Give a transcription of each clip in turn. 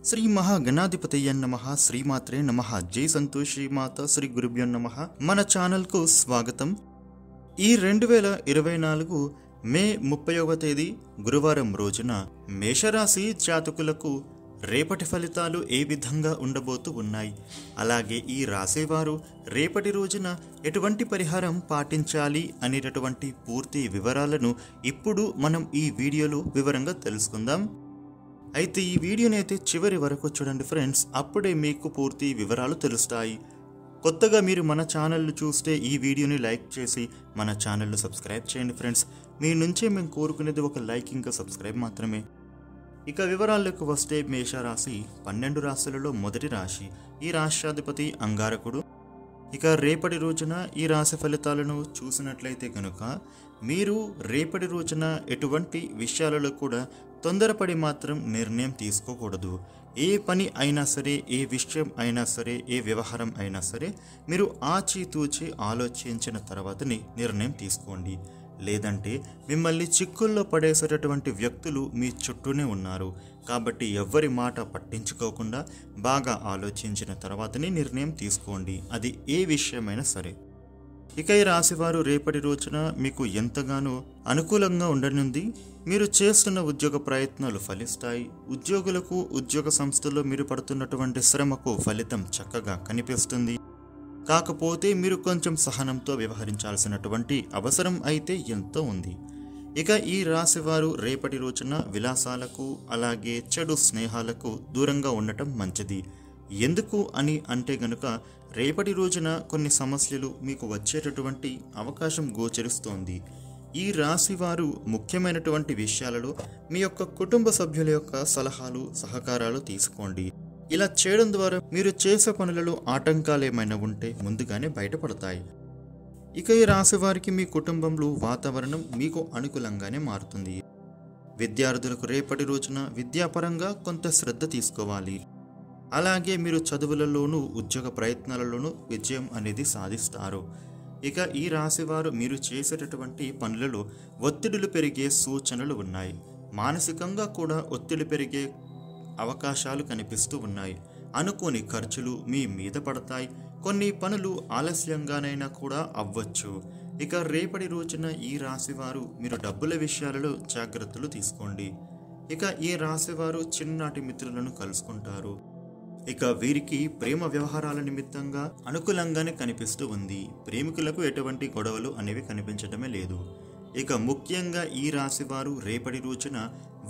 శ్రీ మహాగణాధిపతయ నమః శ్రీమాత్రే నమః జై సంతోషి మాత శ్రీ గురుభ్యో నమః. మన ఛానల్కు స్వాగతం. ఈ 2024 మే 30వ తేదీ గురువారం రోజున మేషరాశి జాతకులకు రేపటి ఫలితాలు ఏ విధంగా ఉండబోతూ ఉన్నాయి, అలాగే ఈ రాసేవారు రేపటి రోజున ఎటువంటి పరిహారం పాటించాలి అనేటటువంటి పూర్తి వివరాలను ఇప్పుడు మనం ఈ వీడియోలో వివరంగా తెలుసుకుందాం. అయితే ఈ వీడియోని అయితే చివరి వరకు చూడండి ఫ్రెండ్స్, అప్పుడే మీకు పూర్తి వివరాలు తెలుస్తాయి. కొత్తగా మీరు మన ఛానల్ను చూస్తే ఈ వీడియోని లైక్ చేసి మన ఛానల్ను సబ్స్క్రైబ్ చేయండి ఫ్రెండ్స్. మీ నుంచే మేము కోరుకునేది ఒక లైక్ ఇంకా సబ్స్క్రైబ్ మాత్రమే. ఇక వివరాలకు వస్తే మేషరాశి 12 రాశులలో మొదటి రాశి. ఈ రాశ్యాధిపతి అంగారకుడు. ఇక రేపటి రోజున ఈ రాశి ఫలితాలను చూసినట్లయితే కనుక మీరు రేపటి రోజున ఎటువంటి విషయాలలో కూడా తొందరపడి మాత్రం నిర్ణయం తీసుకోకూడదు. ఏ పని అయినా సరే, ఏ విషయం అయినా సరే, ఏ వ్యవహారం అయినా సరే మీరు ఆచితూచి ఆలోచించిన తర్వాతనే నిర్ణయం తీసుకోండి. లేదంటే మిమ్మల్ని చిక్కుల్లో పడేసేటటువంటి వ్యక్తులు మీ చుట్టూనే ఉన్నారు. కాబట్టి ఎవ్వరి మాట పట్టించుకోకుండా బాగా ఆలోచించిన తర్వాతనే నిర్ణయం తీసుకోండి, అది ఏ విషయమైనా సరే. ఇక ఈ రాశివారు రేపటి రోజున మీకు ఎంతగానో అనుకూలంగా ఉండనుంది. మీరు చేస్తున్న ఉద్యోగ ప్రయత్నాలు ఫలిస్తాయి. ఉద్యోగులకు ఉద్యోగ సంస్థలో మీరు పడుతున్నటువంటి శ్రమకు ఫలితం చక్కగా కనిపిస్తుంది. కాకపోతే మీరు కొంచెం సహనంతో వ్యవహరించాల్సినటువంటి అవసరం అయితే ఎంతో ఉంది. ఇక ఈ రాశివారు రేపటి రోజున విలాసాలకు అలాగే చెడు స్నేహాలకు దూరంగా ఉండటం మంచిది. ఎందుకు అని అంటే గనుక రేపటి రోజున కొన్ని సమస్యలు మీకు వచ్చేటటువంటి అవకాశం గోచరిస్తోంది. ఈ రాశివారు ముఖ్యమైనటువంటి విషయాలలో మీ యొక్క కుటుంబ సభ్యుల యొక్క సలహాలు సహకారాలు తీసుకోండి. ఇలా చేయడం ద్వారా మీరు చేసే పనులలో ఆటంకాలు ఏమైనా ఉంటే ముందుగానే బయటపడతాయి. ఇక ఈ రాశివారికి మీ కుటుంబంలో వాతావరణం మీకు అనుకూలంగానే మారుతుంది. విద్యార్థులకు రేపటి రోజున విద్యాపరంగా కొంత శ్రద్ధ తీసుకోవాలి. అలాగే మీరు చదువులలోనూ ఉద్యోగ ప్రయత్నాలలోనూ విజయం అనేది సాధిస్తారు. ఇక ఈ రాశివారు మీరు చేసేటటువంటి పనులలో ఒత్తిడులు పెరిగే సూచనలు ఉన్నాయి. మానసికంగా కూడా ఒత్తిడి పెరిగే అవకాశాలు కనిపిస్తూ ఉన్నాయి. అనుకోని ఖర్చులు మీ మీద పడతాయి. కొన్ని పనులు ఆలస్యంగానైనా కూడా అవ్వచ్చు. ఇక రేపటి రోజున ఈ రాశివారు మీరు డబ్బుల విషయాలలో జాగ్రత్తలు తీసుకోండి. ఇక ఈ రాశివారు చిన్ననాటి మిత్రులను కలుసుకుంటారు. ఇక వీరికి ప్రేమ వ్యవహారాల నిమిత్తంగా అనుకూలంగానే కనిపిస్తూ ఉంది. ప్రేమికులకు ఎటువంటి గొడవలు అనేవి కనిపించడమే లేదు. ఇక ముఖ్యంగా ఈ రాశివారు రేపటి రోజున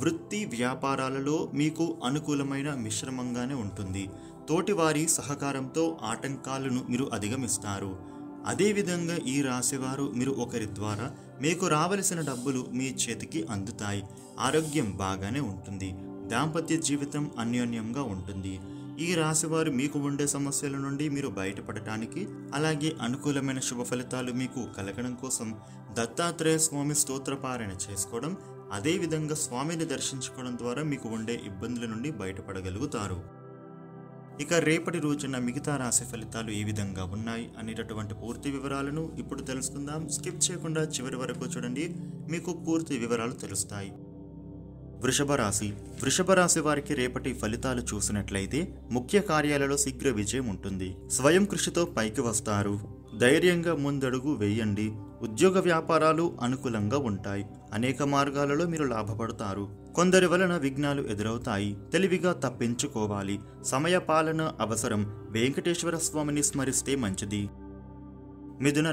వృత్తి వ్యాపారాలలో మీకు అనుకూలమైన మిశ్రమంగానే ఉంటుంది. తోటివారి సహకారంతో ఆటంకాలను మీరు అధిగమిస్తారు. అదేవిధంగా ఈ రాశివారు మీరు ఒకరి ద్వారా మీకు రావలసిన డబ్బులు మీ చేతికి అందుతాయి. ఆరోగ్యం బాగానే ఉంటుంది. దాంపత్య జీవితం అన్యోన్యంగా ఉంటుంది. ఈ రాశివారు మీకు ఉండే సమస్యల నుండి మీరు బయటపడటానికి అలాగే అనుకూలమైన శుభ ఫలితాలు మీకు కలగడం కోసం దత్తాత్రేయ స్వామి స్తోత్రపారాయణ చేసుకోవడం, అదేవిధంగా స్వామిని దర్శించుకోవడం ద్వారా మీకు ఉండే ఇబ్బందుల నుండి బయటపడగలుగుతారు. ఇక రేపటి రోజున మిగతా రాశి ఫలితాలు ఏ విధంగా ఉన్నాయి అనేటటువంటి పూర్తి వివరాలను ఇప్పుడు తెలుసుకుందాం. స్కిప్ చేయకుండా చివరి వరకు చూడండి, మీకు పూర్తి వివరాలు తెలుస్తాయి. వృషభ రాశి వారికి రేపటి ఫలితాలు చూసినట్లయితే ముఖ్య కార్యాలలో శీఘ్ర విజయం ఉంటుంది. స్వయం కృషితో పైకి వస్తారు. ధైర్యంగా ముందడుగు వేయండి. ఉద్యోగ వ్యాపారాలు అనుకూలంగా ఉంటాయి. అనేక మార్గాలలో మీరు లాభపడతారు. కొందరి వలన విఘ్నాలు ఎదురవుతాయి. తెలివిగా తప్పించుకోవాలి. సమయ పాలన అవసరం. వెంకటేశ్వర స్వామిని స్మరిస్తే మంచిది. మిథున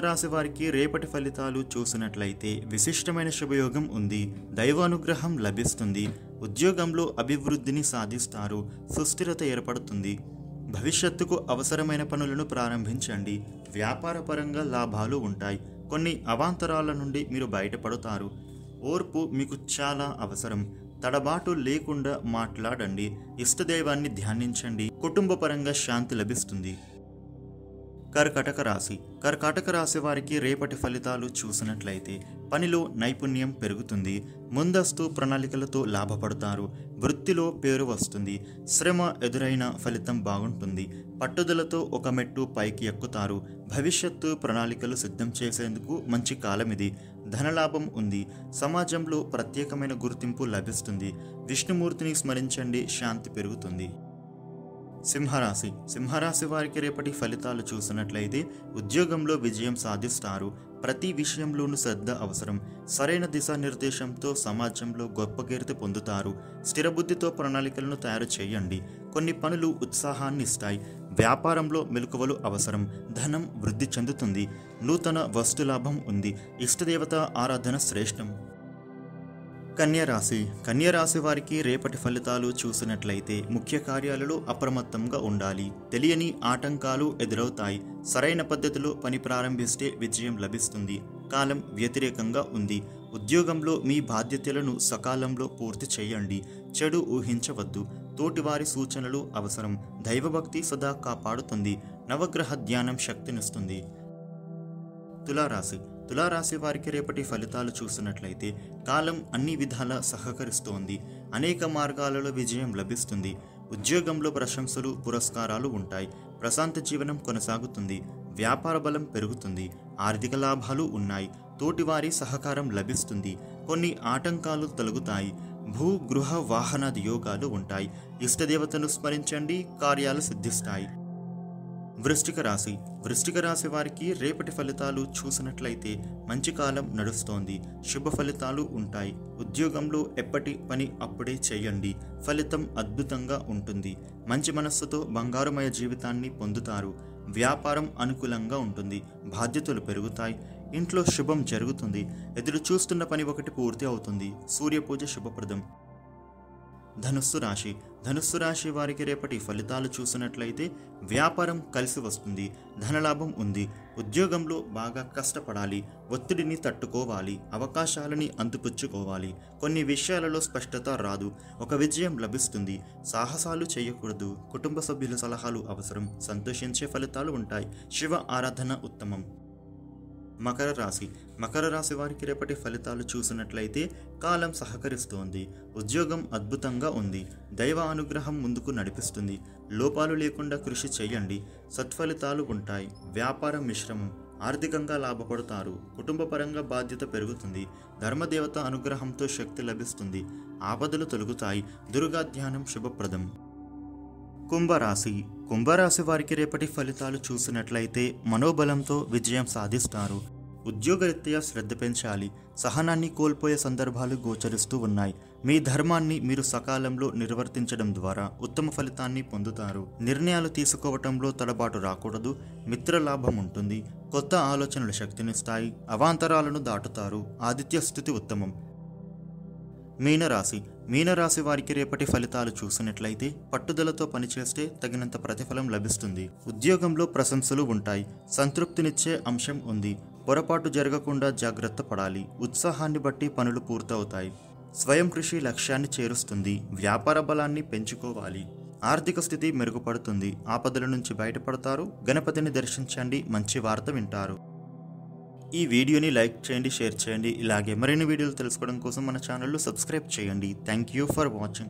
రాశి వారికి రేపటి ఫలితాలు చూసినట్లయితే విశిష్టమైన శుభయోగం ఉంది. దైవానుగ్రహం లభిస్తుంది. ఉద్యోగంలో అభివృద్ధిని సాధిస్తారు. సుస్థిరత ఏర్పడుతుంది. భవిష్యత్తుకు అవసరమైన పనులను ప్రారంభించండి. వ్యాపార పరంగా లాభాలు ఉంటాయి. కొన్ని అవాంతరాల నుండి మీరు బయటపడతారు. ఓర్పు మీకు చాలా అవసరం. తడబాటు లేకుండా మాట్లాడండి. ఇష్టదైవాన్ని ధ్యానించండి. కుటుంబ పరంగా శాంతి లభిస్తుంది. కర్కాటక రాశి. కర్కాటక రాశి వారికి రేపటి ఫలితాలు చూసినట్లయితే పనిలో నైపుణ్యం పెరుగుతుంది. ముందస్తు ప్రణాళికలతో లాభపడతారు. వృత్తిలో పేరు వస్తుంది. శ్రమ ఎదురైన ఫలితం బాగుంటుంది. పట్టుదలతో ఒక మెట్టు పైకి ఎక్కుతారు. భవిష్యత్తు ప్రణాళికలు సిద్ధం చేసేందుకు మంచి కాలం ఇది. ధనలాభం ఉంది. సమాజంలో ప్రత్యేకమైన గుర్తింపు లభిస్తుంది. విష్ణుమూర్తిని స్మరించండి, శాంతి పెరుగుతుంది. సింహరాశి. సింహరాశి వారికి రేపటి ఫలితాలు చూసినట్లయితే ఉద్యోగంలో విజయం సాధిస్తారు. ప్రతి విషయంలోనూ శ్రద్ధ అవసరం. సరైన దిశానిర్దేశంతో సమాజంలో గొప్ప కీర్తి పొందుతారు. స్థిరబుద్ధితో ప్రణాళికలను తయారు చేయండి. కొన్ని పనులు ఉత్సాహాన్ని ఇస్తాయి. వ్యాపారంలో మెలకువలు అవసరం. ధనం వృద్ధి చెందుతుంది. నూతన వస్తులాభం ఉంది. ఇష్టదేవత ఆరాధన శ్రేష్టం. కన్యరాశి. కన్యరాశి వారికి రేపటి ఫలితాలు చూసినట్లయితే ముఖ్య కార్యాలలో అప్రమత్తంగా ఉండాలి. తెలియని ఆటంకాలు ఎదురవుతాయి. సరైన పద్ధతిలో పని ప్రారంభిస్తే విజయం లభిస్తుంది. కాలం వ్యతిరేకంగా ఉంది. ఉద్యోగంలో మీ బాధ్యతలను సకాలంలో పూర్తి చేయండి. చెడు ఊహించవద్దు. తోటివారి సూచనలు అవసరం. దైవభక్తి సదా కాపాడుతుంది. నవగ్రహ ధ్యానం శక్తినిస్తుంది. తులారాశి. తులారాశి వారికి రేపటి ఫలితాలు చూసినట్లయితే కాలం అన్ని విధాలా సహకరిస్తోంది. అనేక మార్గాలలో విజయం లభిస్తుంది. ఉద్యోగంలో ప్రశంసలు పురస్కారాలు ఉంటాయి. ప్రశాంత జీవనం కొనసాగుతుంది. వ్యాపార బలం పెరుగుతుంది. ఆర్థిక లాభాలు ఉన్నాయి. తోటివారి సహకారం లభిస్తుంది. కొన్ని ఆటంకాలు తొలగుతాయి. భూ గృహ వాహనాది యోగాలు ఉంటాయి. ఇష్టదేవతను స్మరించండి, కార్యాలు సిద్ధిస్తాయి. వృశ్చిక రాశి. వృశ్చిక రాశి వారికి రేపటి ఫలితాలు చూసినట్లయితే మంచి కాలం నడుస్తోంది. శుభ ఫలితాలు ఉంటాయి. ఉద్యోగంలో ఎప్పటి పని అప్పుడే చేయండి. ఫలితం అద్భుతంగా ఉంటుంది. మంచి మనస్సుతో బంగారుమయ జీవితాన్ని పొందుతారు. వ్యాపారం అనుకూలంగా ఉంటుంది. బాధ్యతలు పెరుగుతాయి. ఇంట్లో శుభం జరుగుతుంది. ఎదురు చూస్తున్న పని ఒకటి పూర్తి అవుతుంది. సూర్యపూజ శుభప్రదం. ధనుస్సు రాశి. ధనుస్సు రాశి వారికి రేపటి ఫలితాలు చూసినట్లయితే వ్యాపారం కలిసి వస్తుంది. ధనలాభం ఉంది. ఉద్యోగంలో బాగా కష్టపడాలి. ఒత్తిడిని తట్టుకోవాలి. అవకాశాలని అందిపుచ్చుకోవాలి. కొన్ని విషయాలలో స్పష్టత రాదు. ఒక విజయం లభిస్తుంది. సాహసాలు చేయకూడదు. కుటుంబ సభ్యుల సలహాలు అవసరం. సంతోషించే ఫలితాలు ఉంటాయి. శివ ఆరాధన ఉత్తమం. మకర రాశి. మకర రాశి వారికి రేపటి ఫలితాలు చూసినట్లయితే కాలం సహకరిస్తోంది. ఉద్యోగం అద్భుతంగా ఉంది. దైవ అనుగ్రహం ముందుకు నడిపిస్తుంది. లోపాలు లేకుండా కృషి చేయండి. సత్ఫలితాలు ఉంటాయి. వ్యాపారం మిశ్రమం. ఆర్థికంగా లాభపడతారు. కుటుంబపరంగా బాధ్యత పెరుగుతుంది. ధర్మదేవత అనుగ్రహంతో శక్తి లభిస్తుంది. ఆపదలు తొలగుతాయి. దుర్గా ధ్యానం శుభప్రదం. కుంభరాశి. కుంభరాశి వారికి రేపటి ఫలితాలు చూసినట్లయితే మనోబలంతో విజయం సాధిస్తారు. ఉద్యోగరీత్యా శ్రద్ధ పెంచాలి. సహనాన్ని కోల్పోయే సందర్భాలు గోచరిస్తూ ఉన్నాయి. మీ ధర్మాన్ని మీరు సకాలంలో నిర్వర్తించడం ద్వారా ఉత్తమ ఫలితాన్ని పొందుతారు. నిర్ణయాలు తీసుకోవటంలో తడబాటు రాకూడదు. మిత్రలాభం ఉంటుంది. కొత్త ఆలోచనలు శక్తినిస్తాయి. అవాంతరాలను దాటుతారు. ఆదిత్య స్థితి ఉత్తమం. మీనరాశి. మీనరాశి వారికి రేపటి ఫలితాలు చూసినట్లయితే పట్టుదలతో పనిచేస్తే తగినంత ప్రతిఫలం లభిస్తుంది. ఉద్యోగంలో ప్రశంసలు ఉంటాయి. సంతృప్తినిచ్చే అంశం ఉంది. పొరపాటు జరగకుండా జాగ్రత్త పడాలి. ఉత్సాహాన్ని బట్టి పనులు పూర్తవుతాయి. స్వయం కృషి లక్ష్యాన్ని చేరుస్తుంది. వ్యాపార బలాన్ని పెంచుకోవాలి. ఆర్థిక స్థితి మెరుగుపడుతుంది. ఆపదల నుంచి బయటపడతారు. గణపతిని దర్శించండి. మంచి వార్త వింటారు. ఈ వీడియోని లైక్ చేయండి, షేర్ చేయండి. ఇలాగే మరిన్ని వీడియోలు తెలుసుకోవడం కోసం మన ఛానల్ను సబ్స్క్రైబ్ చేయండి. Thank you for watching.